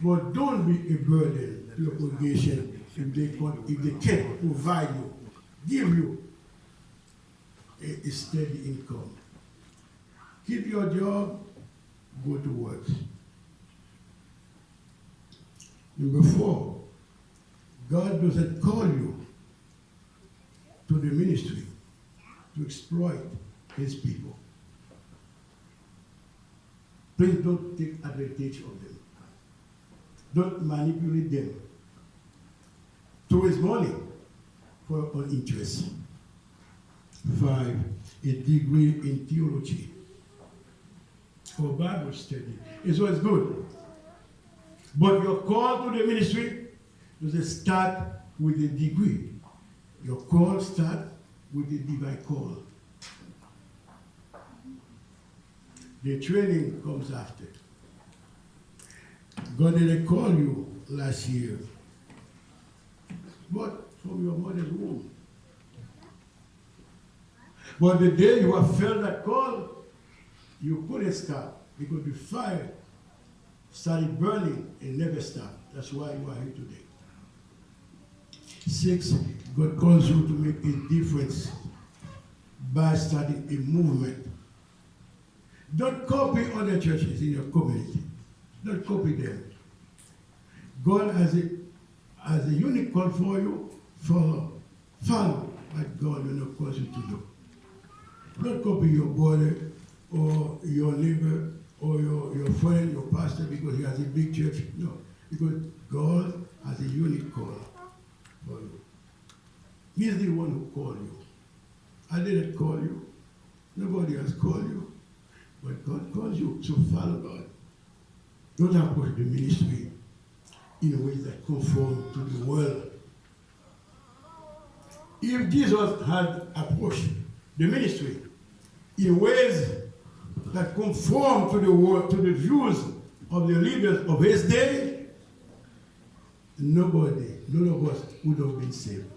But don't be a burden to your congregation if they can't provide you, give you a steady income. Keep your job, go to work. Number 4, God doesn't call you to the ministry to exploit his people. Please don't take advantage of them. Don't manipulate them to raise money for your own interest. 5, a degree in theology or Bible study is always good. But your call to the ministry doesn't start with a degree. Your call starts with a divine call. The training comes after. God didn't call you last year, but from your mother's womb. But the day you have felt that call, you couldn't stop because the fire started burning and never stopped. That's why you are here today. 6, God calls you to make a difference by starting a movement. Don't copy other churches in your community. Don't copy them. God has a unique call for you. Follow what God calls you to do. Don't copy your brother or your neighbor or your friend, your pastor, because he has a big church. No, because God has a unique call for you. He's the one who called you. I didn't call you. Nobody has called you. But God calls you, so follow God. Don't approach the ministry in ways that conform to the world. If Jesus had approached the ministry in ways that conform to the world, to the views of the leaders of his day, none of us would have been saved.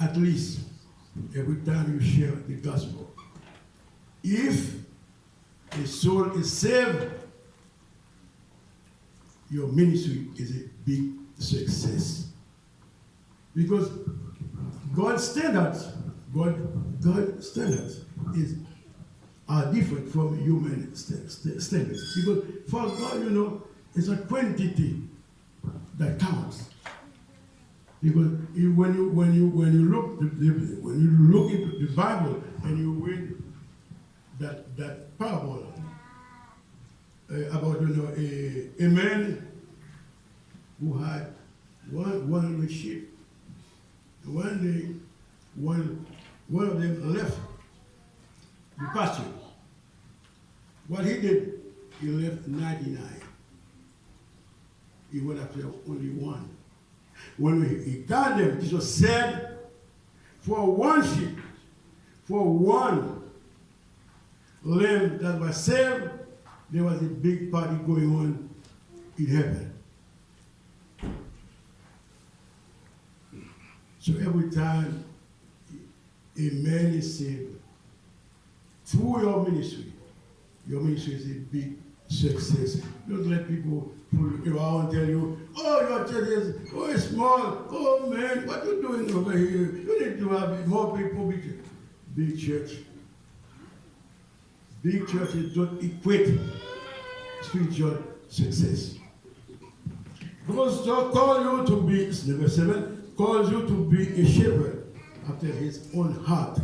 At least every time you share the gospel, if a soul is saved, your ministry is a big success. Because God's standards are different from human standards. Because for God, it's a quantity that counts. Because when you look into the Bible and you read that parable about a man who had 100 sheep. One day, one of them left the pasture. What he did, he left 99. He went after only one. When he got them, Jesus said, for one sheep, for one lamb that was saved, there was a big party going on in heaven. So every time a man is saved, through your ministry is a big success. Don't let people pull you around and tell you, oh, your church is small. Oh, man, what are you doing over here? You need to have more people. Big church. Big churches don't equate spiritual success. Because God called you to be, number 7, calls you to be a shepherd after his own heart.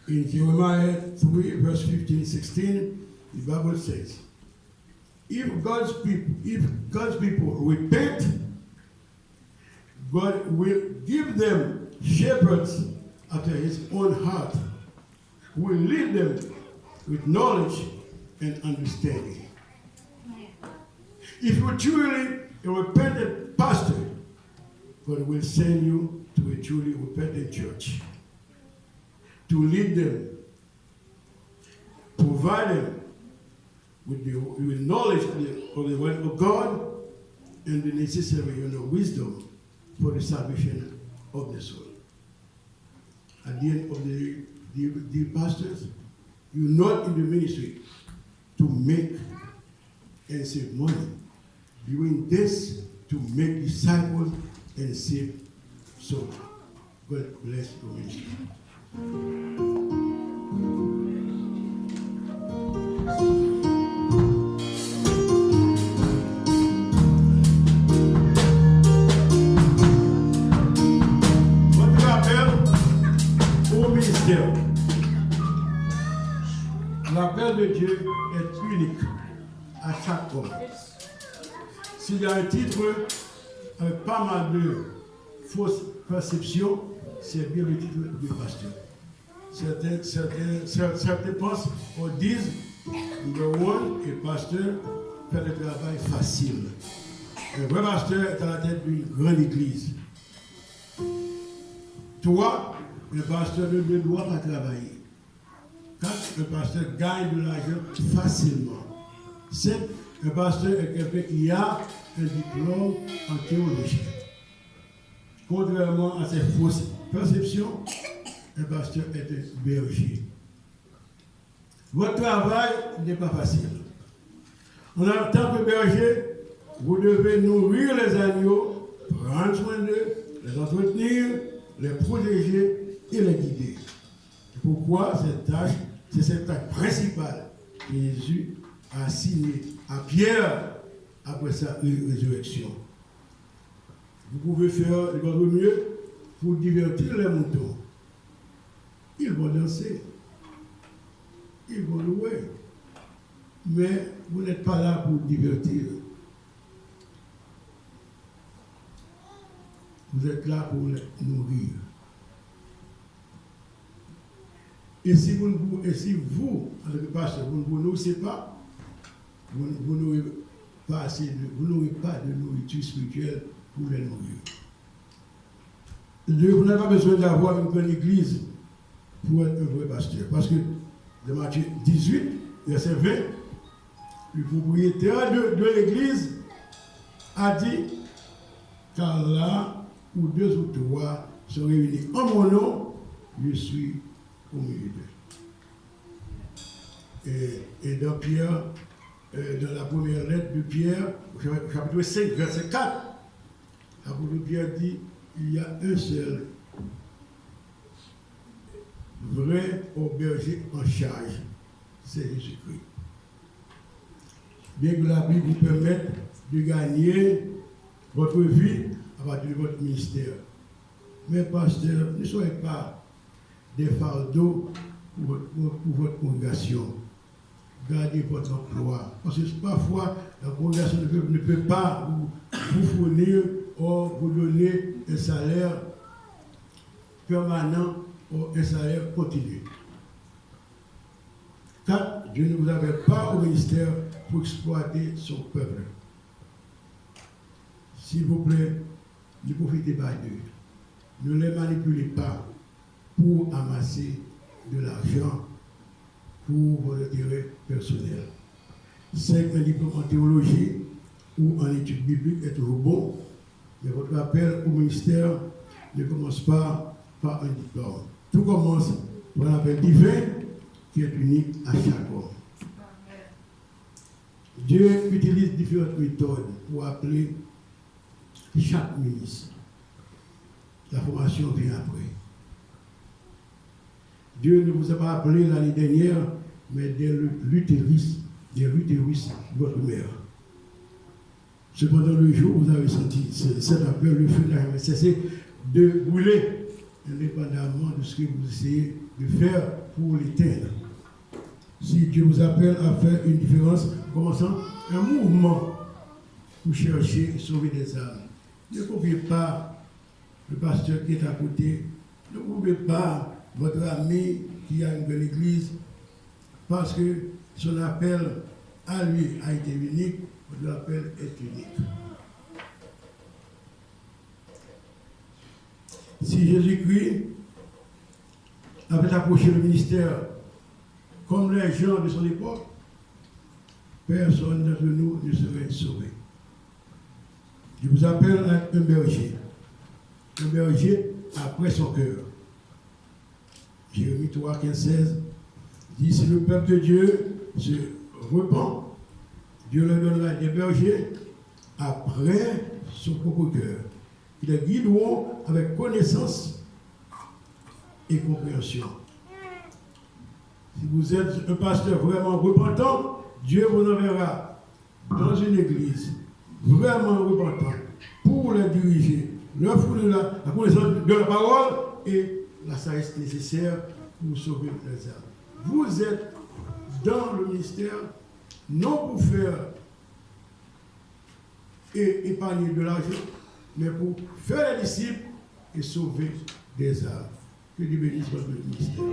In Jeremiah 3, verse 15-16, the Bible says, if God's people repent, God will give them shepherds after his own heart, who will lead them with knowledge and understanding. If you're truly a repentant pastor, God will send you to a truly repentant church to lead them, provide them with knowledge of the word of God and the necessary wisdom for the salvation of the soul. At the end of the pastors, you're not in the ministry to make and save money. Doing this to make disciples and save souls. God bless your ministry. L'appel de Dieu est unique à chaque homme. S'il y a un titre avec pas mal de fausses perceptions, c'est bien le titre du pasteur. Certains pensent ou disent number one, le pasteur fait le travail facile. Le vrai pasteur est à la tête d'une grande église. Toi, le pasteur ne doit pas travailler. Quand le pasteur gagne de l'argent facilement. C'est un pasteur est quelqu'un qui a un diplôme en théologie. Contrairement à ces fausses perceptions, un pasteur est un berger. Votre travail n'est pas facile. En tant que berger, vous devez nourrir les agneaux, prendre soin d'eux, les entretenir, les protéger et les guider. Pourquoi cette tâche? C'est cette tâche principale que Jésus a assignée à Pierre après sa résurrection. Vous pouvez faire de votre mieux pour divertir les moutons. Ils vont danser, ils vont louer, mais vous n'êtes pas là pour divertir. Vous êtes là pour les nourrir. Et si vous, en tant que pasteur, vous ne vous nourrissez pas, vous n'aurez pas de nourriture spirituelle pour les nourrir. Vous n'avez pas besoin d'avoir une grande église pour être un vrai pasteur. Parce que dans Matthieu 18, verset 20, le propriétaire de l'église a dit, car là où deux ou trois sont réunis en mon nom, je suis au milieu d'eux. Et dans Pierre, dans la première lettre de Pierre, chapitre 5, verset 4, l'apôtre Pierre dit, il y a un seul vrai berger en charge, c'est Jésus-Christ. Bien que la Bible vous permette de gagner votre vie à partir de votre ministère. Mais pasteur, ne soyez pas des fardeaux pour votre congrégation. Gardez votre emploi. Parce que parfois, la congrégation ne peut pas vous fournir ou vous donner un salaire permanent ou un salaire continu. Car Dieu ne vous avait pas au ministère pour exploiter son peuple. S'il vous plaît, ne profitez pas d'eux. Ne les manipulez pas pour amasser de l'argent pour vos intérêts personnels. C'est un diplôme en théologie ou en études bibliques est toujours bon, mais votre appel au ministère ne commence pas par un diplôme. Tout commence par un appel divin qui est unique à chaque homme. Dieu utilise différentes méthodes pour appeler chaque ministre. La formation vient après. Dieu ne vous a pas appelé l'année dernière, mais dès l'utérus de votre mère. Cependant, le jour où vous avez senti cet appel, le feu n'a jamais cessé de brûler, indépendamment de ce que vous essayez de faire pour l'éteindre. Si Dieu vous appelle à faire une différence, commençant un mouvement pour chercher et sauver des âmes. Ne copiez pas le pasteur qui est à côté, ne copiez pas votre ami qui a une belle église, parce que son appel à lui a été unique, votre appel est unique. Si Jésus-Christ avait approché le ministère comme les gens de son époque, personne d'entre nous ne serait sauvé. Je vous appelle à être un berger. Un berger après son cœur. Jérémie 3, 15, 16 dit, si le peuple de Dieu se repent, Dieu leur donnera des bergers après son propre cœur. Ils les guideront avec connaissance et compréhension. Si vous êtes un pasteur vraiment repentant, Dieu vous enverra dans une église vraiment repentant pour les diriger, leur fournir la connaissance de la parole et la sagesse nécessaire pour sauver les âmes. Vous êtes dans le ministère non pour faire et épargner de l'argent, mais pour faire les disciples et sauver des âmes. Que Dieu bénisse votre ministère.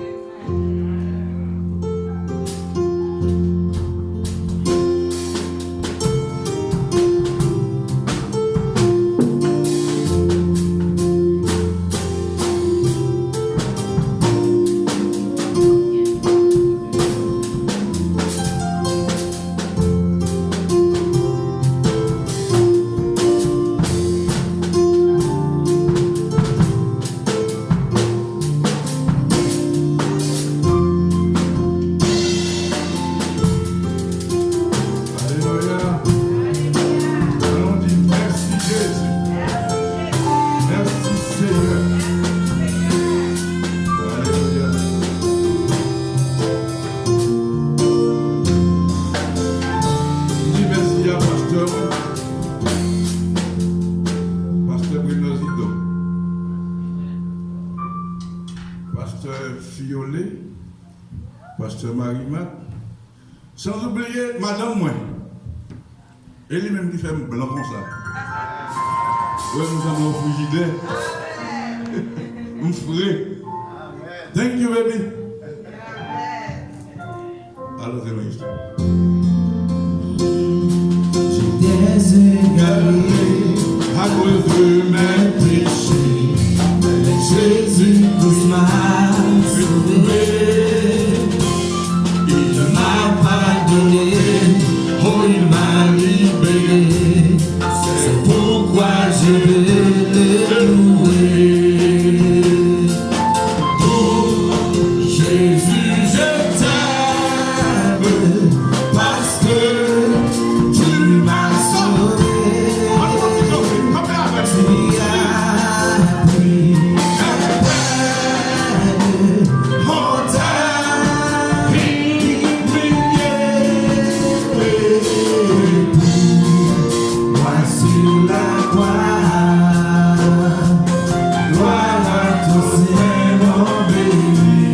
Pasteur Marimat, sans oublier Madame Moi. Et lui-même qui fait blanc comme ça. Ouais, nous avons un frigidaire. Un frais. Thank you, baby. Alors, c'est ma histoire. J'étais égaré à cause de mes péchés. Mais Jésus m'a sauvé. Il m'a pardonné, oh il m'a libéré. C'est pourquoi je vais le louer. Oh Jésus, je t'aime parce que tu m'as sauvé. Tu as pris la peine, oh t'as humilié. Moi sur la croix, gloire à ton Seigneur béni.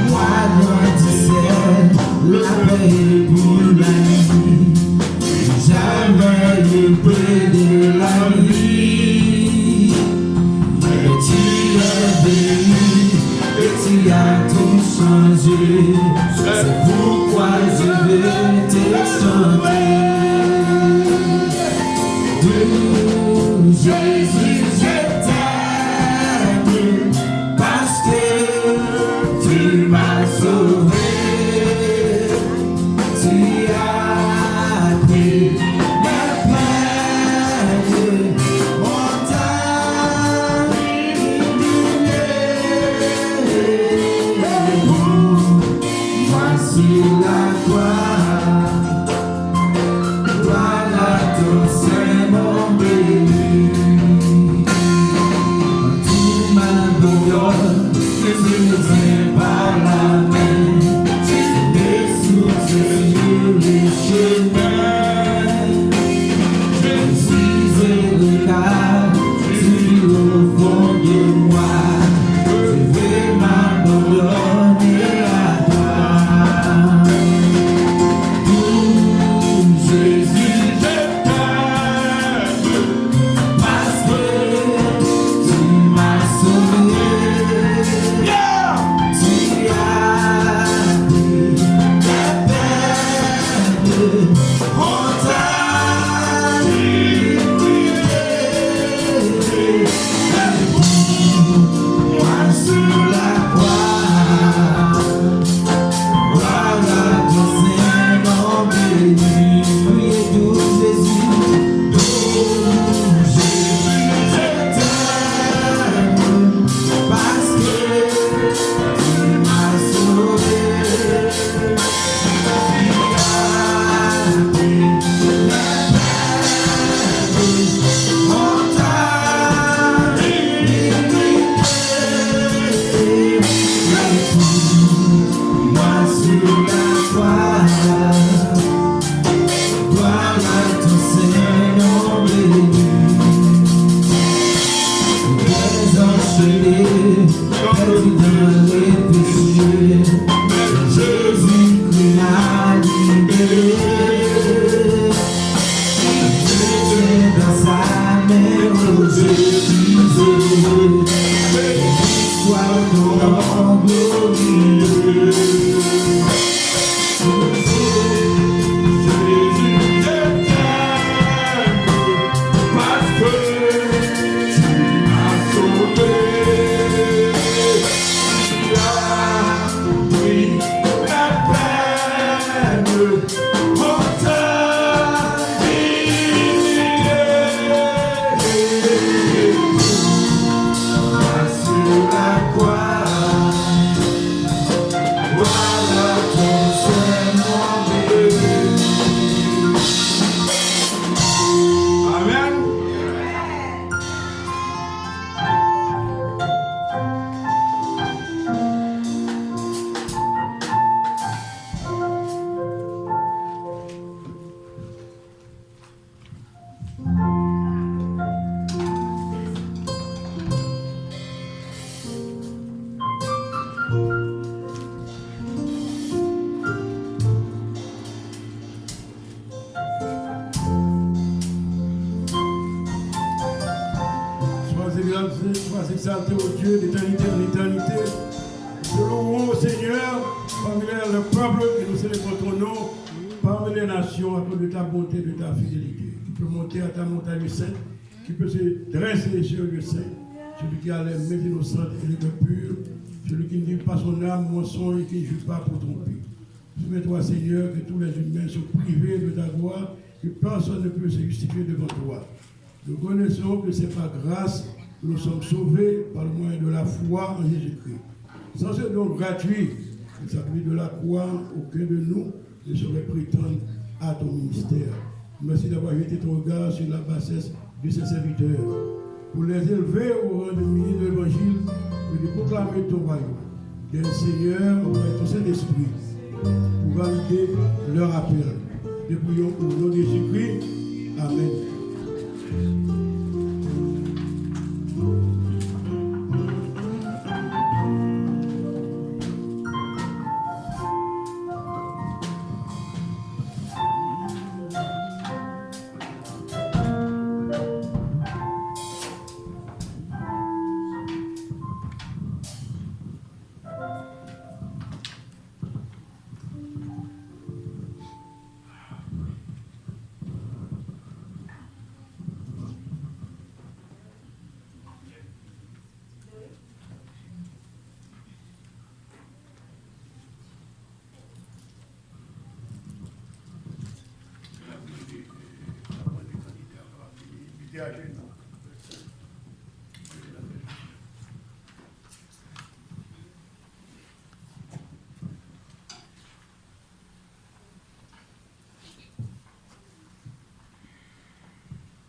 Moi loin du ciel, la paix pour la nuit. J'avais le prix de la vie. Mais tu es béni et tu as tout changé. C'est pourquoi je vais te chanter. Jésus, je t'aime parce que tu m'as sauvé. Tu as pris ma peine, on t'a humilié. Moi sur la croix, gloire à ton Seigneur béni. Tu m'abandonnes, que je ne tiens pas la main. Tu me soutiens sur les chemins. Je suis égal, tu au fond de moi. Je vais m'abandonner à toi. Jésus, je t'aime parce que tu m'as sauvé. Sois exalté au Dieu d'éternité en éternité. Nous louons au Seigneur parmi le peuple et nous célébrons ton nom parmi les nations à cause de ta bonté, de ta fidélité. Qui peut monter à ta montagne sainte, qui peut se dresser sur le saint, celui qui a les mains innocentes et les cœurs purs, celui qui ne dit pas son âme, mensonge et qui ne joue pas pour tromper. Souviens-toi, Seigneur, que tous les humains sont privés de ta gloire, que personne ne peut se justifier devant toi. Nous connaissons que c'est par grâce que nous sommes sauvés par le moyen de la foi en Jésus-Christ. Sans ce don gratuit, le sacrifice de la croix, aucun de nous ne saurait prétendre à ton ministère. Merci d'avoir jeté ton regard sur la bassesse de ces serviteurs, pour les élever au rang de ministres de l'Évangile et de proclamer ton royaume. Que le Seigneur envoie ton Saint-Esprit pour valider leur appel. Nous prions au nom de Jésus-Christ. Amen.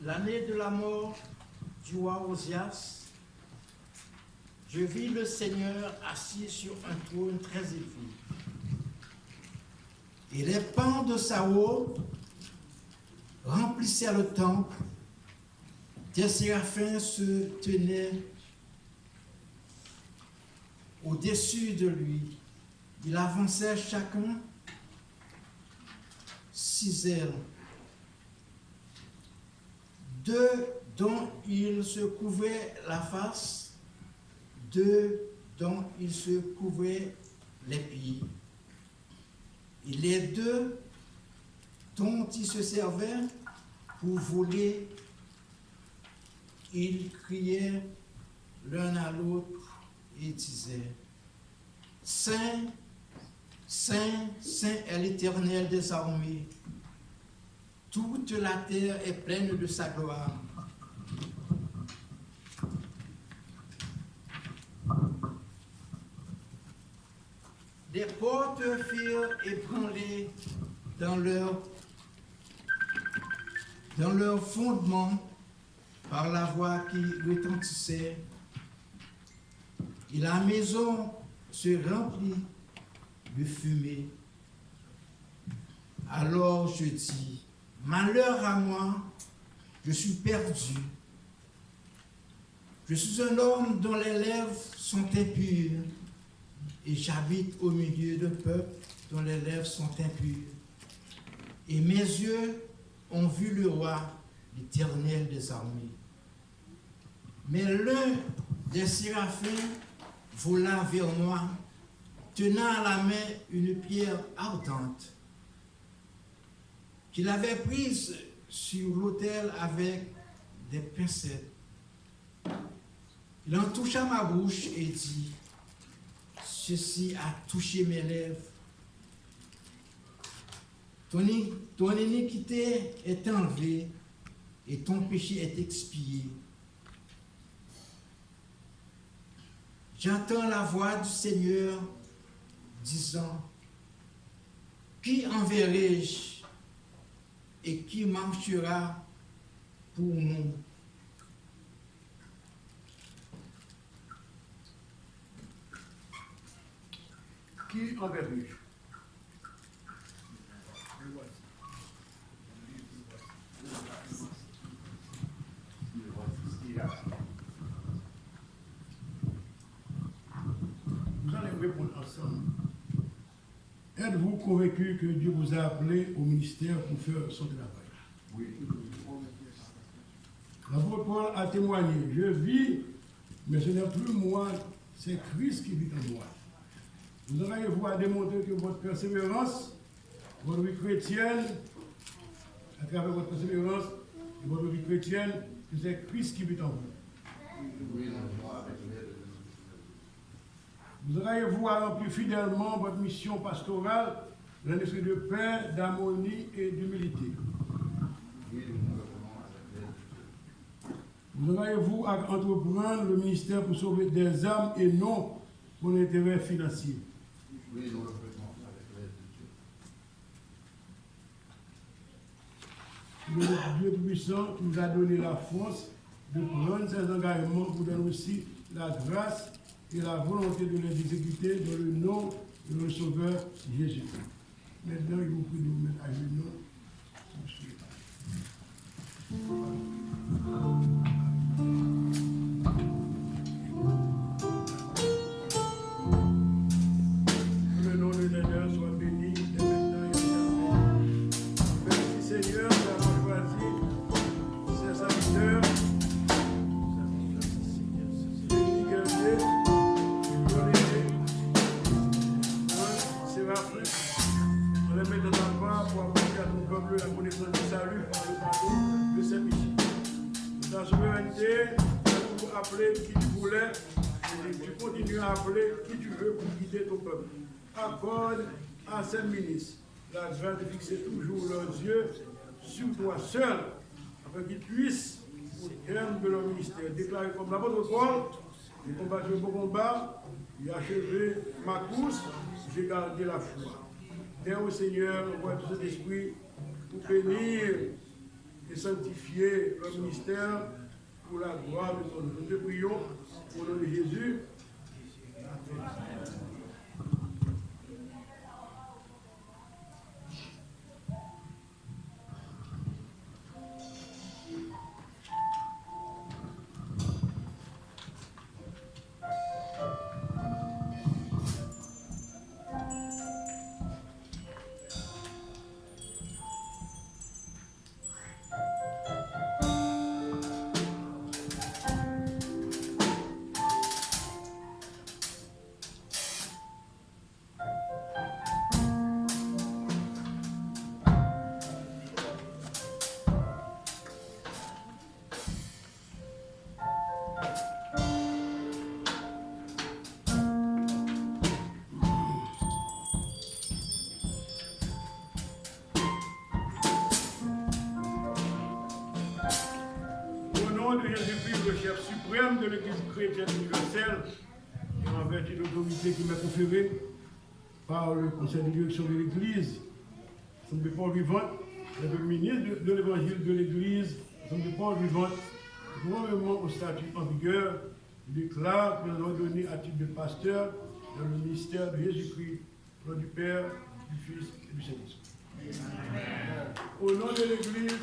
L'année de la mort du roi Osias, je vis le Seigneur assis sur un trône très élevé. Et les pans de sa robe remplissaient le temple. Des séraphins se tenaient au-dessus de lui. Il avançait chacun 6 ailes. 2 dont il se couvrait la face, 2 dont il se couvrait les pieds. Et les 2 dont il se servait pour voler, ils criaient l'un à l'autre et disaient: Saint, Saint, Saint est l'Éternel des armées. Toute la terre est pleine de sa gloire. Les portes furent ébranlées dans leur fondement par la voix qui retentissait. Et la maison se remplit de fumée. Alors je dis: malheur à moi, je suis perdu. Je suis un homme dont les lèvres sont impures, et j'habite au milieu de peuples dont les lèvres sont impures. Et mes yeux ont vu le roi, l'Éternel des armées. Mais l'un des séraphins vola vers moi tenant à la main une pierre ardente qu'il avait prise sur l'autel avec des pincettes. Il en toucha ma bouche et dit, ceci a touché mes lèvres. Ton iniquité est enlevée et ton péché est expié. J'entends la voix du Seigneur disant, qui enverrai-je et qui marchera pour nous? Qui enverrai-je? Nous allons répondre ensemble. Êtes-vous convaincu que Dieu vous a appelé au ministère pour faire son travail? Oui. L'apôtre Paul a témoigné, je vis, mais ce n'est plus moi, c'est Christ qui vit en moi. Vous aurez vous à démontrer que votre persévérance, votre vie chrétienne, à travers votre persévérance et votre vie chrétienne, que c'est Christ qui vit en vous. Vous aurez vous à remplir fidèlement votre mission pastorale dans l'esprit de paix, d'harmonie et d'humilité. Vous aurez vous à entreprendre le ministère pour sauver des âmes et non pour l'intérêt financier. Le Dieu puissant qui nous a donné la force de prendre ces engagements pour donner aussi la grâce et la volonté de les exécuter dans le nom de notre Sauveur Jésus-Christ. Maintenant, il vous prie de vous mettre à genoux. Que le nom de l'Éternel soit béni dès maintenant et éternellement. Merci Seigneur d'avoir choisi ces serviteurs. On les met dans la voie pour apporter à ton peuple la connaissance du salut par le pardon de ses péchés. Dans ta souveraineté, tu as appelé qui tu voulais, et tu continues à appeler qui tu veux pour guider ton peuple. Accorde à ces ministres la grâce de fixer toujours leurs yeux sur toi seul, afin qu'ils puissent, au terme de leur ministère, déclarer comme l'apôtre Paul, j'ai combattu le bon combat, j'ai achevé ma course, j'ai gardé la foi. Viens au Seigneur, envoie tout cet esprit pour bénir et sanctifier le ministère pour la gloire de ton nom. Nous te prions au nom de Jésus. Amen. De Jésus-Christ, le chef suprême de l'Église chrétienne universelle, et en vertu de l'autorité qui m'est conférée par le conseil de direction de l'Église, Assemblée Paul vivante, le ministre de l'Évangile de l'Église, Assemblée Paul vivante, conformément au statut en vigueur, déclare que nous avons donné à titre de pasteur dans le ministère de Jésus-Christ, au nom du Père, du Fils et du Saint-Esprit. Au nom de l'Église,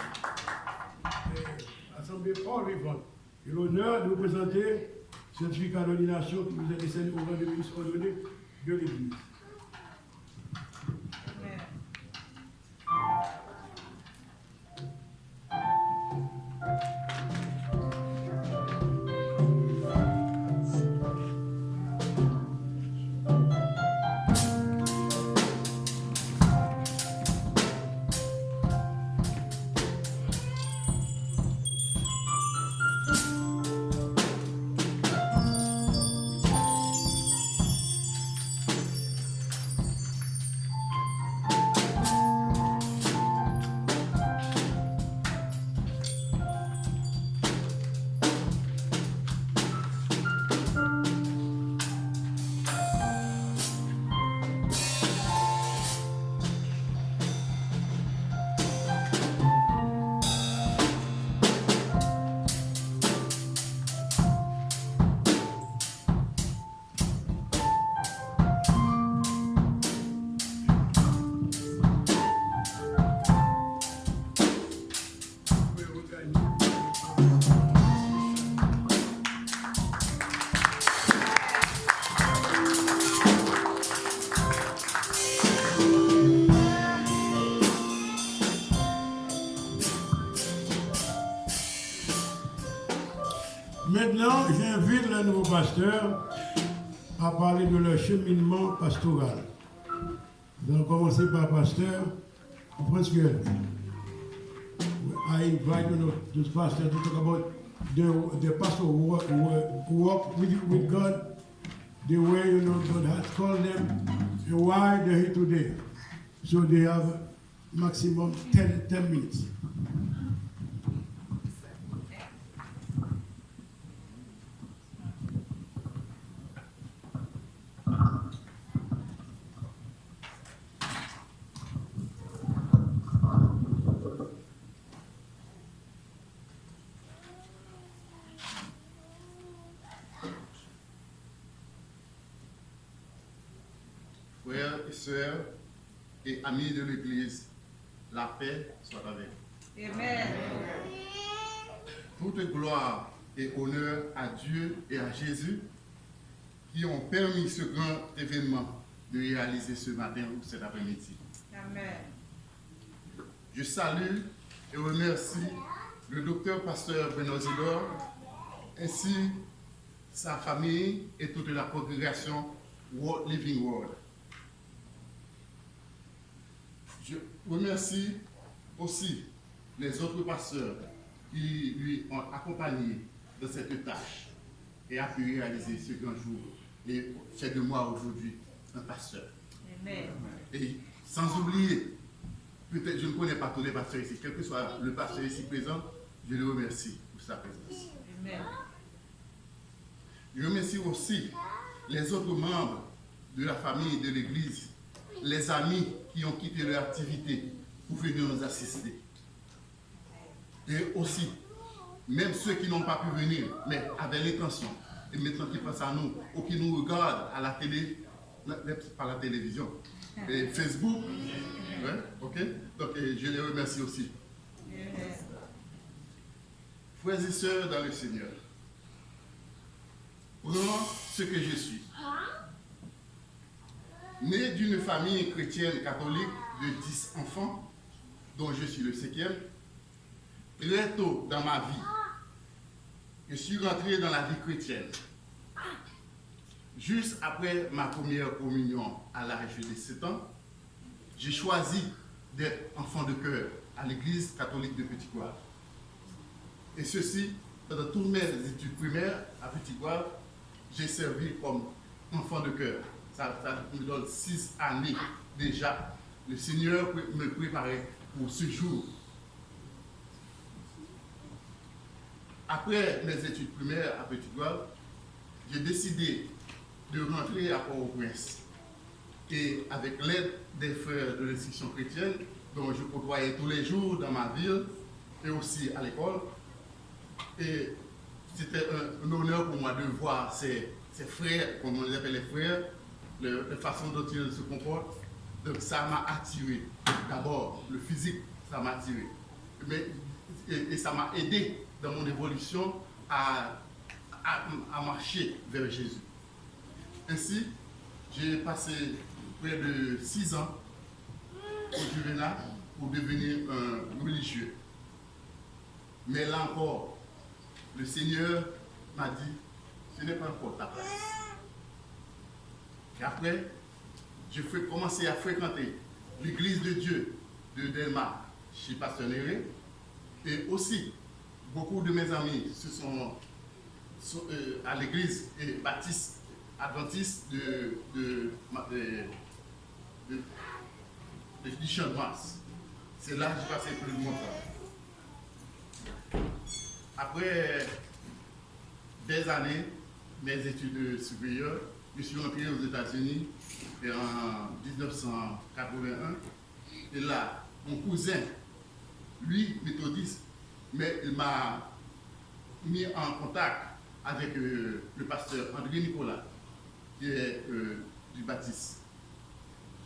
Assemblée Paul vivante, et l'honneur de vous présenter ce certificat d'ordination qui vous est décerné au rang de ministre ordonné de l'Église. un nouveau pasteur à parler de leur cheminement pastoral. Nous allons commencer par pasteur François. I invite this pastor to talk about the pastor who walk with God, the way God has called them, and why they're here today. So they have maximum 10 minutes. Frères et sœurs et amis de l'Église, la paix soit avec vous. Amen. Toute gloire et honneur à Dieu et à Jésus qui ont permis ce grand événement de réaliser ce matin ou cet après-midi. Amen. Je salue et remercie le docteur pasteur Benoît Zidore ainsi sa famille et toute la congrégation World Living World. Je remercie aussi les autres pasteurs qui lui ont accompagné dans cette tâche et a pu réaliser ce grand jour et fait de moi aujourd'hui un pasteur. Amen. Et sans oublier, peut-être je ne connais pas tous les pasteurs ici, quel que soit le pasteur ici présent, je le remercie pour sa présence. Amen. Je remercie aussi les autres membres de la famille de l'Église, les amis qui ont quitté leur activité pour venir nous assister. Et aussi, même ceux qui n'ont pas pu venir, mais avaient l'intention, et maintenant qui pensent à nous, ou qui nous regardent à la télé, par la télévision, et Facebook, ouais, ok? Donc je les remercie aussi. Amen. Frères et sœurs dans le Seigneur, prends ce que je suis. Né d'une famille chrétienne catholique de 10 enfants, dont je suis le 5e, très tôt dans ma vie, je suis rentré dans la vie chrétienne. Juste après ma première communion à l'âge de 7 ans, j'ai choisi d'être enfant de cœur à l'église catholique de Petit-Goâve. Et ceci, pendant toutes mes études primaires à Petit-Goâve, j'ai servi comme enfant de cœur. Ça me donne 6 années déjà. Le Seigneur me préparait pour ce jour. Après mes études primaires à Petit-Goâve, j'ai décidé de rentrer à Port-au-Prince. Et avec l'aide des frères de l'instruction chrétienne, dont je côtoyais tous les jours dans ma ville et aussi à l'école, et c'était un honneur pour moi de voir ces frères, comme on les appelle les frères, la façon dont ils se comportent. Donc ça m'a attiré. D'abord, le physique, ça m'a attiré. Et ça m'a aidé dans mon évolution à marcher vers Jésus. Ainsi, j'ai passé près de 6 ans au Juvénat pour devenir un religieux. Mais là encore, le Seigneur m'a dit, ce n'est pas encore ta place. Et après, j'ai commencé à fréquenter l'église de Dieu de Delmar chez Pasteur Néré. Et aussi, beaucoup de mes amis sont à l'église baptiste adventiste du Champ de Mars. C'est là que j'ai passé plus de mon temps. Après des années, mes études supérieures, je suis rentré aux États-Unis en 1981. Et là, mon cousin, lui, méthodiste, mais il m'a mis en contact avec le pasteur André Nicolas, qui est du baptiste.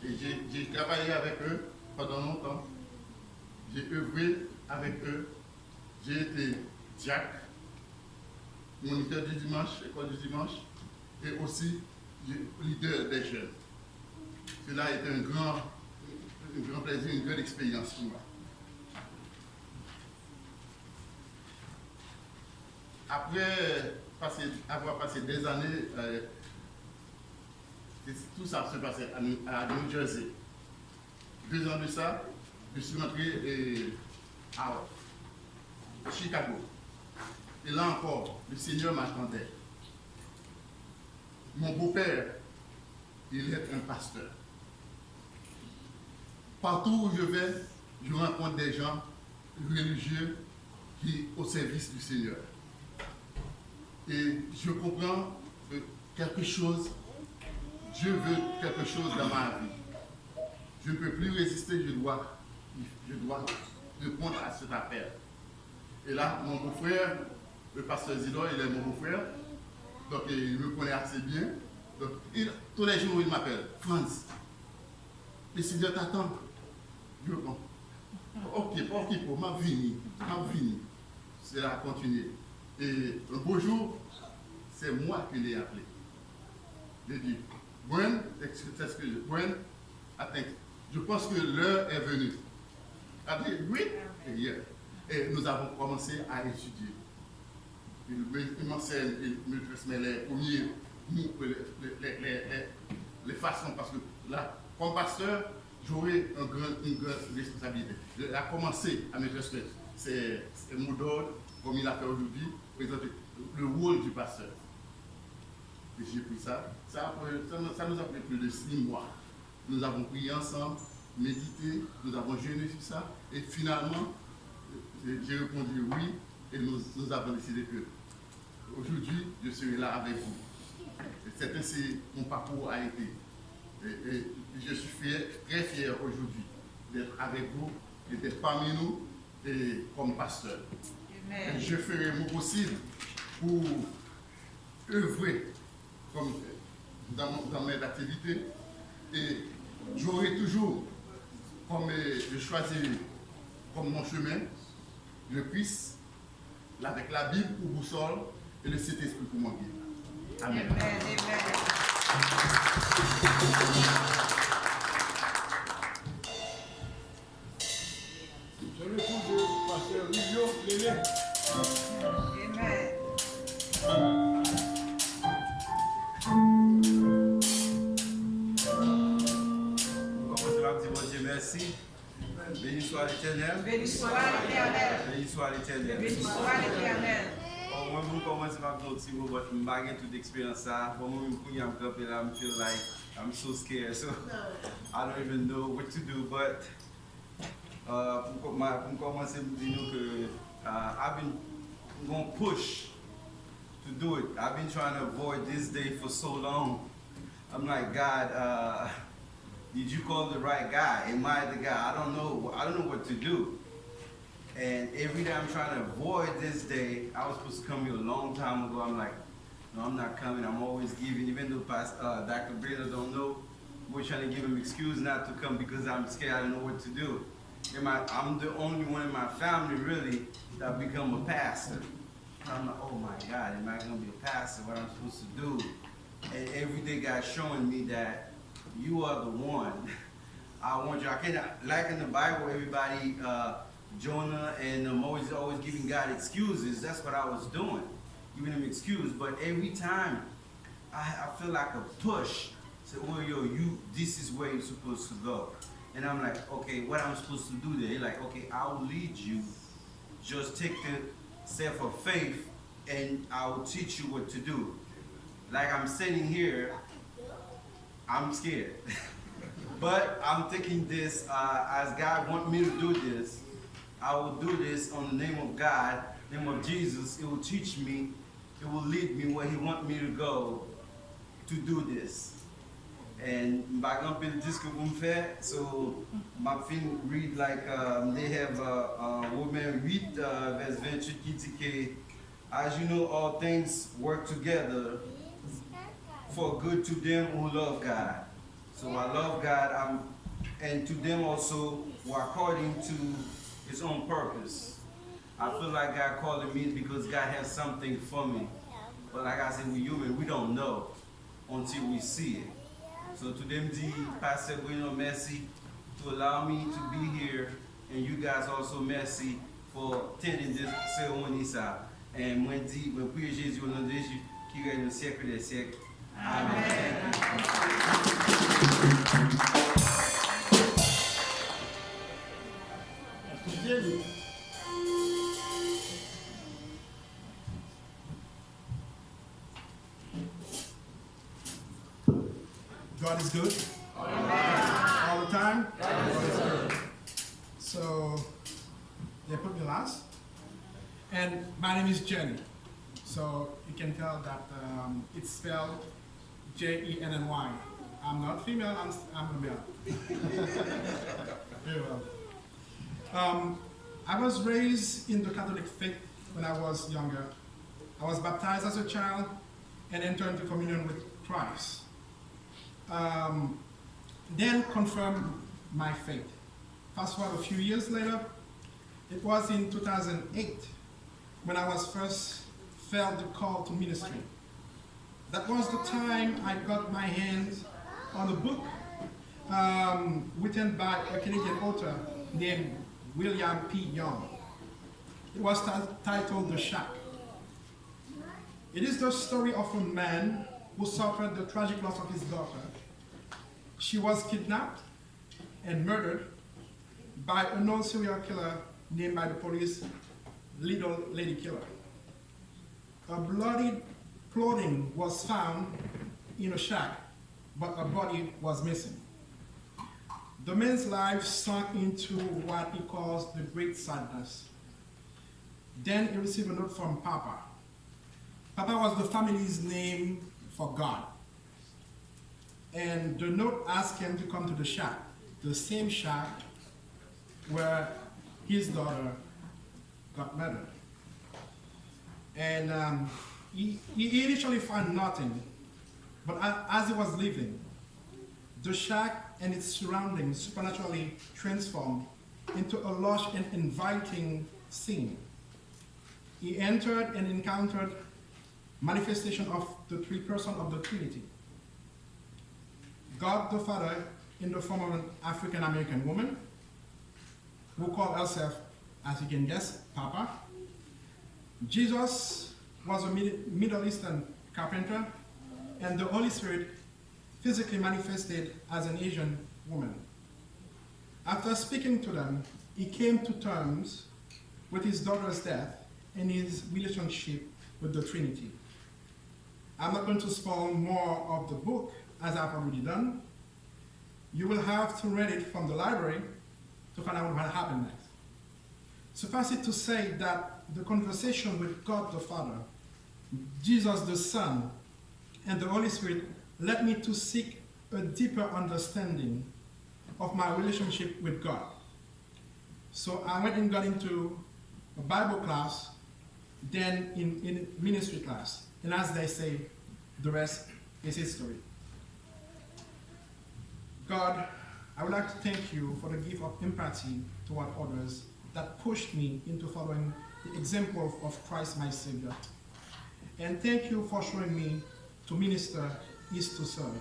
Et j'ai travaillé avec eux pendant longtemps. J'ai œuvré avec eux. J'ai été diacre, moniteur du dimanche, école du dimanche, et aussi leader des jeunes. Cela a été un grand plaisir, une grande expérience pour moi. Après avoir passé des années, tout ça se passait à New Jersey. 2 ans de ça, je suis rentré à Chicago. Et là encore, le Seigneur m'attendait. Mon beau-père, il est un pasteur. Partout où je vais, je rencontre des gens religieux qui au service du Seigneur. Et je comprends que quelque chose, Dieu veut quelque chose dans ma vie. Je ne peux plus résister, je dois répondre à cet appel. Et là, mon beau-frère, le pasteur Zidore, il est mon beau-frère, donc il me connaît assez bien. Donc, tous les jours, il m'appelle, Franz, le Seigneur t'attend. Je réponds, ok, pour ma vie, c'est là continuer. Et un beau jour, c'est moi qui l'ai appelé. J'ai dit, Gwen, attends, je pense que l'heure est venue. Elle dit, oui, et nous avons commencé à étudier. Il m'enseigne, il me transmet les premiers les façons, parce que là, comme pasteur, j'aurai une grande responsabilité. Il a commencé à me transmettre c'est mot d'ordre, comme il a fait aujourd'hui, présenter le rôle du pasteur. Et j'ai pris ça. Ça nous a pris plus de 6 mois. Nous avons prié ensemble, médité, nous avons jeûné sur ça, et finalement, j'ai répondu oui, et nous avons décidé que aujourd'hui, je serai là avec vous. Et c'est ainsi mon parcours a été. Et je suis très fier aujourd'hui d'être avec vous, et d'être parmi nous, et comme pasteur. Et je ferai mon possible pour œuvrer comme dans mes activités. Et j'aurai toujours, comme je choisirai comme mon chemin, le Christ, avec la Bible pour boussole et le Saint-Esprit pour mon guide. Amen. Je le coup de pasteur Livio Lélé. Amen. Merci. Béni soit l'Éternel. Béni soit l'Éternel. Béni soit l'Éternel. Béni soit l'Éternel. Moi, je commence par un petit mot, but je n'ai pas toute l'expérience. Pour moi, I feel like I'm so scared. So I don't even know what to do. But pour commencer, je dis que I've been going to push to do it. I've been trying to avoid this day for so long. I'm like, God, did you call the right guy? Am I the guy? I don't know what to do. And every day I'm trying to avoid this day. I was supposed to come here a long time ago. I'm like, no, I'm not coming. I'm always giving, even though Dr. Breda don't know, we're trying to give him excuse not to come because I'm scared. I don't know what to do. I'm the only one in my family really that become a pastor. And I'm like, oh my God, am I gonna be a pastor? What I'm supposed to do? And every day God's showing me that you are the one. I want you. I can't, like in the Bible, everybody, Jonah and always giving God excuses. That's what I was doing, giving him excuse. But every time, I feel like a push. Say, well, this is where you're supposed to go. And I'm like, okay, what I'm supposed to do there? He's like, okay, I will lead you. Just take the step of faith, and I will teach you what to do. Like I'm sitting here, I'm scared. But I'm taking this as God wants me to do this. I will do this on the name of God, name of Jesus. It will teach me, it will lead me where He wants me to go to do this. And back up in this so my film read like they have Romains 8 verse 28 qui dit que as you know all things work together for good to them who love God. So I love God, and to them also who are according to His own purpose. I feel like God calling me because God has something for me. But like I said, we're human, we don't know until we see it. So to them, Pastor Bueno, merci to allow me to be here, and you guys also merci for attending this ceremony. Et moi, dis, moi, prie Jésus au nom de Jésus, qui règne au siècle des siècles. Amen. God is good. All the time. God is good. So they put me last. And my name is Jenny. So you can tell that it's spelled Jenny. I'm not female, I'm a male. Very well. I was raised in the Catholic faith when I was younger. I was baptized as a child and entered into communion with Christ. Then confirmed my faith. Fast forward a few years later, it was in 2008 when I was first felt the call to ministry. That was the time I got my hands on a book written by a Canadian author named William P. Young. It was titled The Shack. It is the story of a man who suffered the tragic loss of his daughter. She was kidnapped and murdered by a known serial killer named by the police Little Lady Killer. A bloodied clothing was found in a shack, but a body was missing. The man's life sunk into what he calls the great sadness. Then he received a note from Papa. Papa was the family's name for God. And the note asked him to come to the shack, the same shack where his daughter got murdered. And he initially found nothing, but as he was leaving, the shack and its surroundings supernaturally transformed into a lush and inviting scene. He entered and encountered manifestation of the three persons of the Trinity. God the Father in the form of an African-American woman who called herself, as you can guess, Papa. Jesus was a Middle Eastern carpenter, and the Holy Spirit physically manifested as an Asian woman. After speaking to them, he came to terms with his daughter's death and his relationship with the Trinity. I'm not going to spoil more of the book, as I've already done. You will have to read it from the library to find out what happened next. Suffice it to say that the conversation with God the Father, Jesus the Son, and the Holy Spirit led me to seek a deeper understanding of my relationship with God. So I went and got into a Bible class, then in ministry class. And as they say, the rest is history. God, I would like to thank you for the gift of empathy toward others that pushed me into following the example of Christ my Savior. And thank you for showing me to minister is to serve.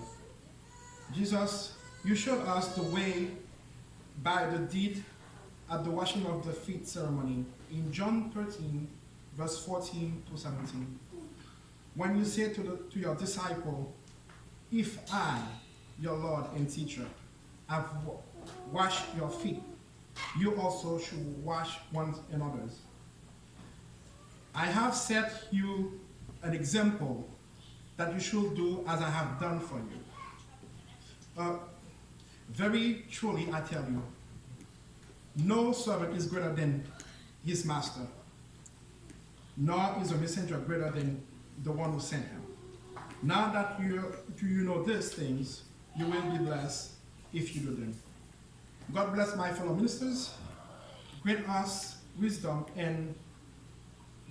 Jesus, you showed us the way by the deed at the washing of the feet ceremony in John 13, verse 14 to 17. When you say to your disciple, if I, your Lord and teacher, have washed your feet, you also should wash one another's. I have set you an example that you should do as I have done for you. Very truly, I tell you, no servant is greater than his master, nor is a messenger greater than the one who sent him. Now that you know these things, you will be blessed if you do them. God bless my fellow ministers. Grant us wisdom and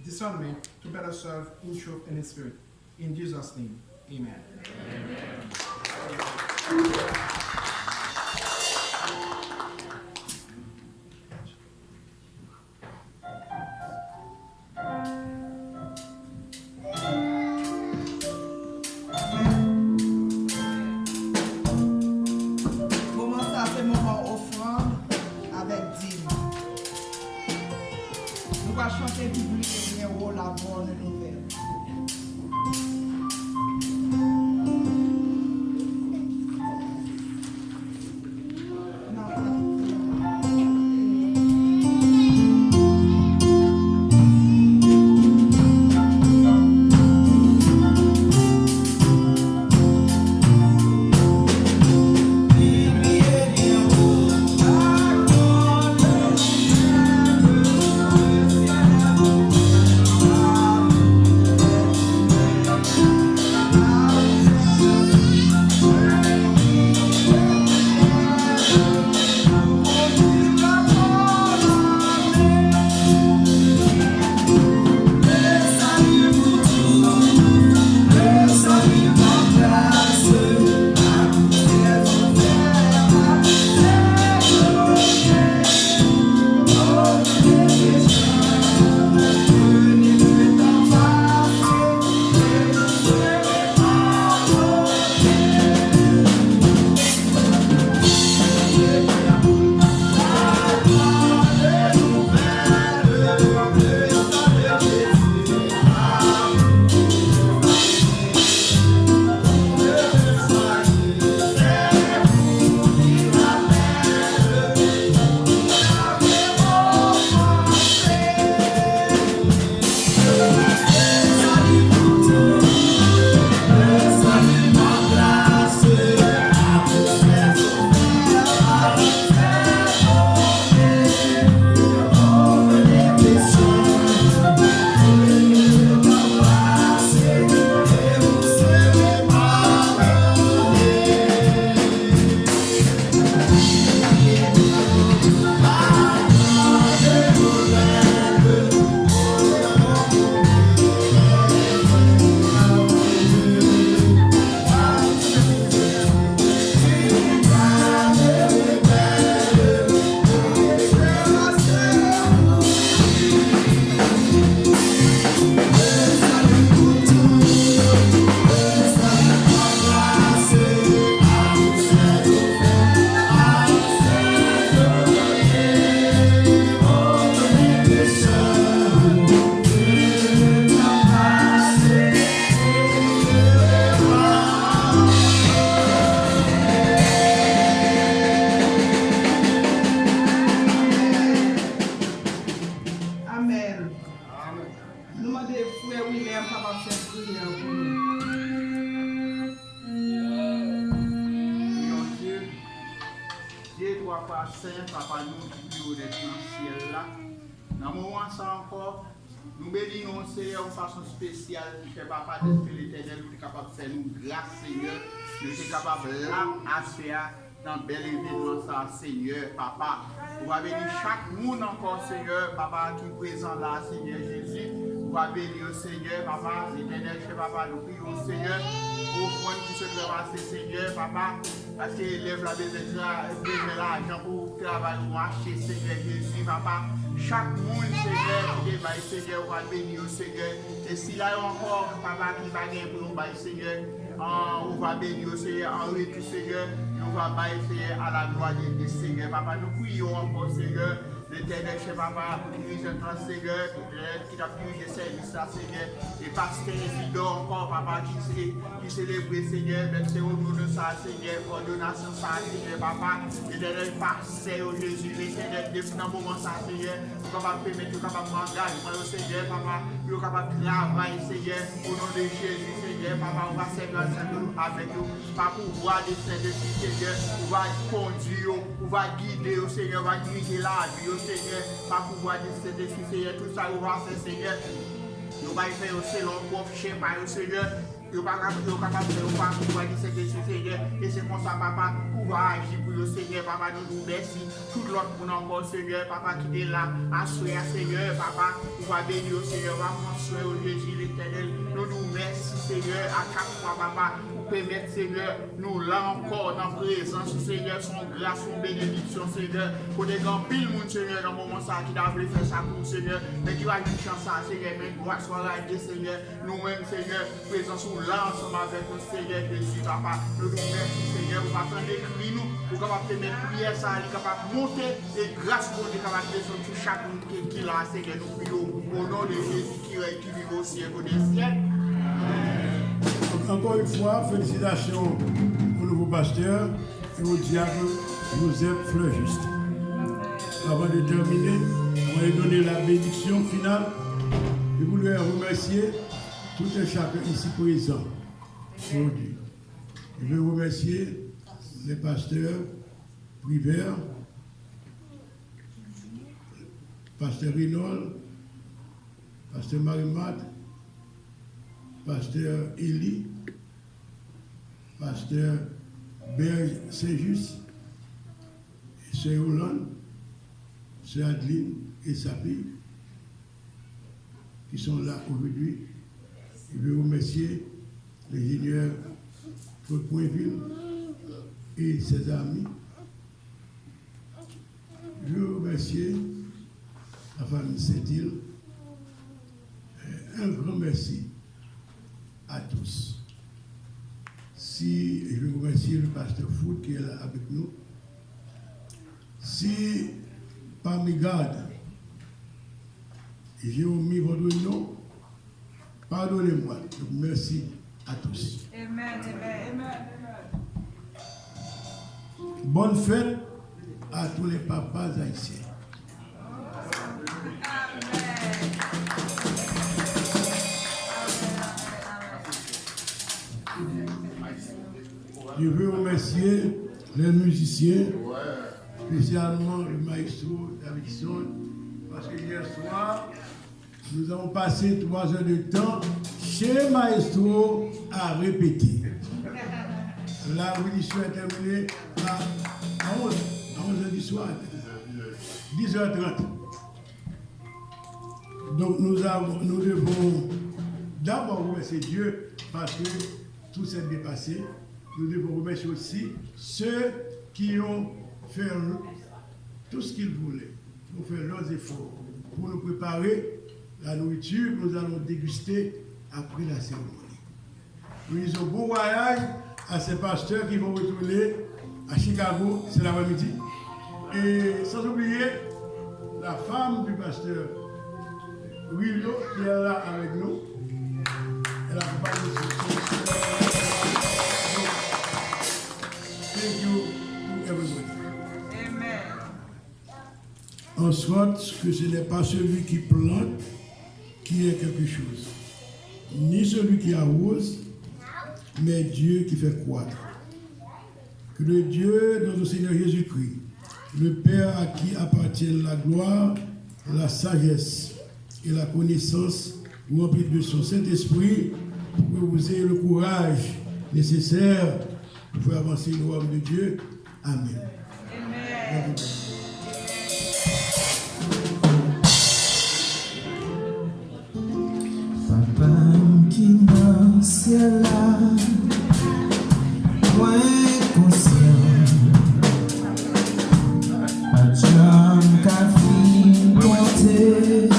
discernment to better serve in truth and in spirit. In Jesus' name, amen. Comment ça, c'est moment offrande avec dîme. Nous allons chanter Bible et la voix. Papa Saint, Papa nous qui plus haut dans le ciel là. Dans le moment ça encore, nous bénissons Seigneur de façon spéciale, cher Papa, d'Esprit l'éternel, qui est capable de faire nous grâce, Seigneur. Nous sommes capables là, à faire dans bel événement ça, Seigneur, Papa. On va bénir chaque monde encore, Seigneur, Papa, qui est présent là, Seigneur Jésus. On va bénir au Seigneur, Papa, l'éternel, cher Papa, nous prions, Seigneur, au point qui se doit passer, Seigneur, Papa, parce que élève la besoin de l'argent pour travailler, pour marcher, Seigneur Jésus, Papa. Chaque monde, Seigneur, qui débat, Seigneur, on va bénir au Seigneur. Et s'il y a encore, Papa, qui va gagner pour nous, Seigneur, on va bénir au Seigneur, en retour, Seigneur, et on va bailler, Seigneur, à la gloire du Seigneur. Papa, nous prions encore, Seigneur, l'éternel, cher Papa, pour nous, Seigneur, qui t'a pris le service là, Seigneur, et pasteur Isidore encore, Papa, qui célèbre, Seigneur, mais c'est au nom de ça, Seigneur, ordonnation ça, Seigneur, Papa, l'éternel, pasteur Jésus, l'éternel, depuis un moment ça, Seigneur, nous capable de permettre, nous capable d'engager, Seigneur, Papa, nous capable de travailler, Seigneur, au nom de Jésus, Seigneur, Papa, on va servir avec nous, par pouvoir de Seigneur, on va conduire, on va guider, Seigneur, on va diriger la vie, Seigneur, par pouvoir de Seigneur, tout ça, on va faire, Seigneur, nous va faire aussi l'encore, schéma, Seigneur. Nous ne sommes pas capables de faire pouvoir de Seigneur. Et c'est comme ça, Papa, pouvoir agir pour le Seigneur, Papa, nous nous merci. Tout l'autre pour nous encore, Seigneur, Papa, qui est là, assuré à Seigneur, Papa, nous va bénir au Seigneur, va construire au Jésus l'éternel. Nous nous merci, Seigneur, à chaque fois, Papa, pour permettre, Seigneur, nous là encore dans la présence, Seigneur, son grâce, son bénédiction, Seigneur, pour des grands pile monde, Seigneur, dans le moment ça, qui a voulu faire ça pour Seigneur, mais qui va une chance à Seigneur, mais grâce soit la Seigneur, nous-mêmes, Seigneur, présence là ensemble avec le Seigneur Jésus, Papa. Nous nous remercions, Seigneur, pour attendre d'écrire nous, pour capable de mettre prière, ça, capable de monter, et grâce pour nous, capable de sur tout chaque monde qui l'a, Seigneur, nous prions au nom de Jésus qui vit au ciel, au ciel. Encore une fois, félicitations au nouveau pasteur et au diable Joseph Fleurjuste. Avant de terminer, on va lui donner la bénédiction finale. Je voulais remercier tout et chacun ici présent aujourd'hui. Je veux remercier les pasteurs Privert, pasteur Rinol, pasteur Marimat, pasteur Élie, pasteur Berge Saint-Just, sœur Hollande, sœur Adeline et Sapi, qui sont là aujourd'hui. Je veux remercier l'ingénieur Claude Poinville et ses amis. Je veux remercier la famille Saint-Île. Un grand merci à tous. Si je veux remercier le pasteur Foot qui est là avec nous. Si parmi garde, j'ai omis votre nom, pardonnez-moi. Merci à tous. Amen, amen, amen. Bonne fête à tous les papas haïtiens. Je veux remercier les musiciens, spécialement le maestro Davidson, parce que hier soir, nous avons passé 3 heures de temps chez Maestro à répéter. La réunion est terminée à 11h du soir, 10h30. Donc nous devons d'abord remercier Dieu parce que tout s'est dépassé. Nous devons remercier aussi ceux qui ont fait tout ce qu'ils voulaient, pour faire leurs efforts, pour nous préparer la nourriture que nous allons déguster après la cérémonie. Nous disons bon voyage à ces pasteurs qui vont retourner à Chicago cet après-midi. Et sans oublier la femme du pasteur Willow qui est là avec nous. Elle a parlé de ce Thank you to everybody. Amen. En sorte que ce n'est pas celui qui plante qui est quelque chose, ni celui qui arrose, mais Dieu qui fait croître. Que le Dieu de notre Seigneur Jésus-Christ, le Père à qui appartiennent la gloire, la sagesse et la connaissance, remplis de son Saint-Esprit, pour que vous ayez le courage nécessaire pour faire avancer le royaume de Dieu. Amen. Amen. Papa qui dans le ciel là, moins conscient, pas Jean qu'a monter,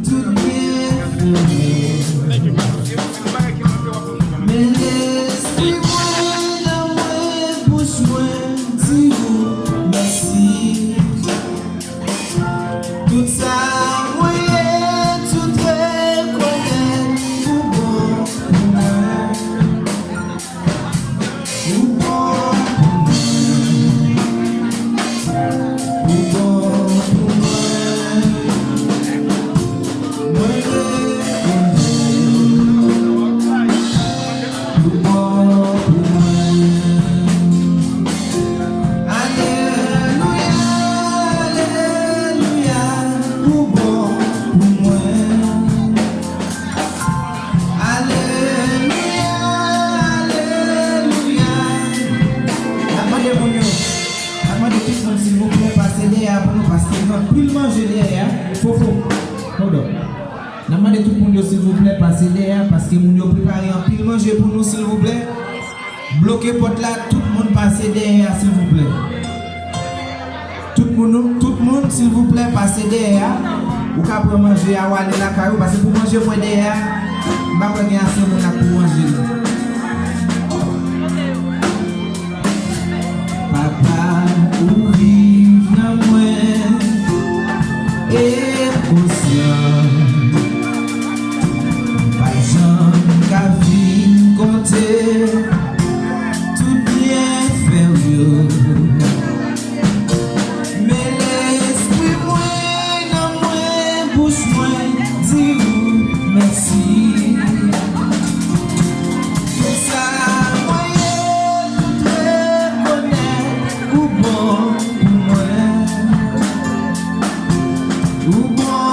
tout bien fait. Mais l'esprit moi dans moi bouche moi dis-vous merci. Tout ça Demandez tout le monde s'il vous plaît, passez derrière parce que nous avons préparé un pile manger pour nous s'il vous plaît. Bloquez porte là, tout le monde passez derrière s'il vous plaît. Tout le monde s'il vous plaît, passez derrière. Ou qu'à pour manger à Wally la caillou parce que pour manger moi derrière, je vais pas gagner assez pour manger. Papa, ou vive dans moi et conscient. Qu'a vie compter, tout bien faire. Mais l'esprit moi dans moi bouche moi dis-vous merci. Tout ça moi tout reconnaître ou bon pour moi, ou bon.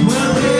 Moi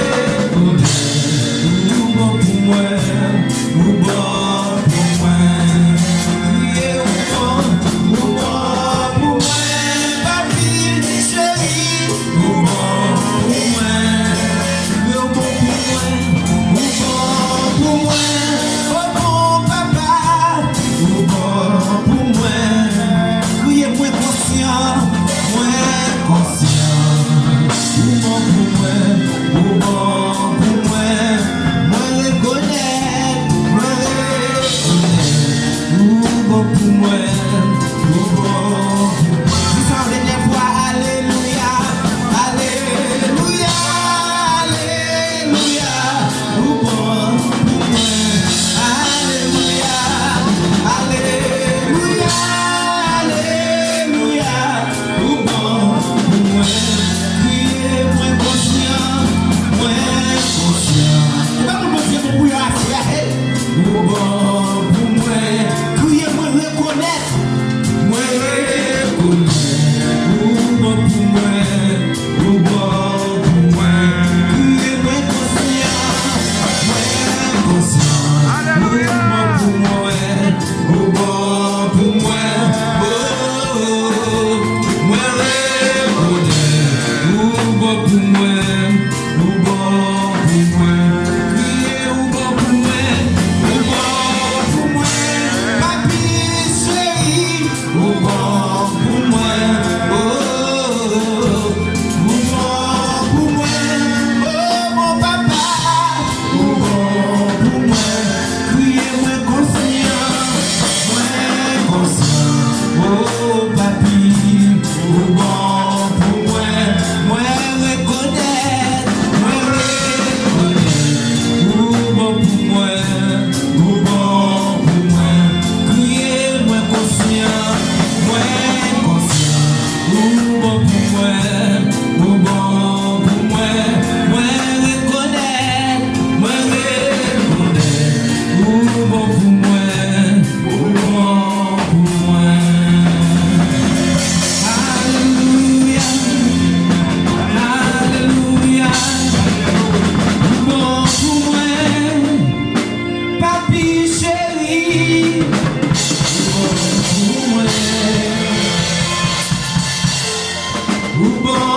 Ou bon